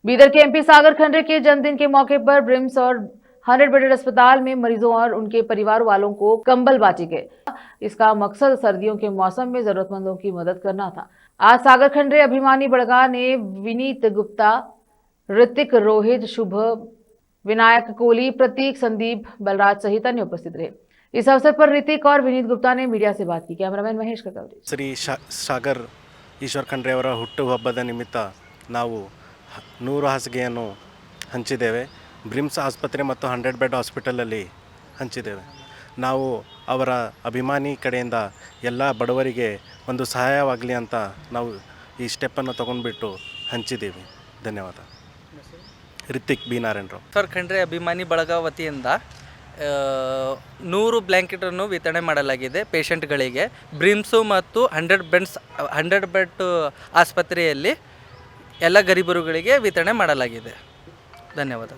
बीदर के एमपी सागर खंडरे के जन्मदिन के मौके पर ब्रिम्स और 100 बेडेड अस्पताल में मरीजों और उनके परिवार वालों को कंबल बांटे गए। इसका मकसद सर्दियों के मौसम में जरूरतमंदों की मदद करना था। आज सागर खंडरे अभिमानी बड़गा ने विनीत गुप्ता, ऋतिक, रोहित, शुभ, विनायक कोहली, प्रतीक, संदीप, बलराज सहित अन्य उपस्थित रहे। इस अवसर पर ऋतिक और विनीत गुप्ता ने मीडिया से बात की। कैमरामैन महेश का कवरेज। श्री सागर ಈಶ್ವರ್ ಖಂಡ್ರೆ ಅವರ ಹುಟ್ಟುಹಬ್ಬದ ನಿಮಿತ್ತ ನಾವು 100 ಹಾಸಿಗೆಯನ್ನು ಹಂಚಿದ್ದೇವೆ. ಬ್ರಿಮ್ಸ್ ಆಸ್ಪತ್ರೆ ಮತ್ತು 100 ಬೆಡ್ ಹಾಸ್ಪಿಟಲಲ್ಲಿ ಹಂಚಿದ್ದೇವೆ. ನಾವು ಅವರ ಅಭಿಮಾನಿ ಕಡೆಯಿಂದ ಎಲ್ಲ ಬಡವರಿಗೆ ಒಂದು ಸಹಾಯವಾಗಲಿ ಅಂತ ನಾವು ಈ ಸ್ಟೆಪ್ಪನ್ನು ತಗೊಂಡ್ಬಿಟ್ಟು ಹಂಚಿದ್ದೀವಿ. ಧನ್ಯವಾದ. ರಿತಿಕ್ ಬಿ ನಾರಾಯಣರಾವ್. ಈಶ್ವರ್ ಖಂಡ್ರೆ ಅಭಿಮಾನಿ ಬಳಗ ವತಿಯಿಂದ 100 ಬ್ಲ್ಯಾಂಕೆಟನ್ನು ವಿತರಣೆ ಮಾಡಲಾಗಿದೆ ಪೇಷಂಟ್ಗಳಿಗೆ. ಬ್ರಿಮ್ಸು ಮತ್ತು 100 ಬೆಡ್ ಆಸ್ಪತ್ರೆಯಲ್ಲಿ ಎಲ್ಲ ಗರೀಬರುಗಳಿಗೆ ವಿತರಣೆ ಮಾಡಲಾಗಿದೆ. ಧನ್ಯವಾದ.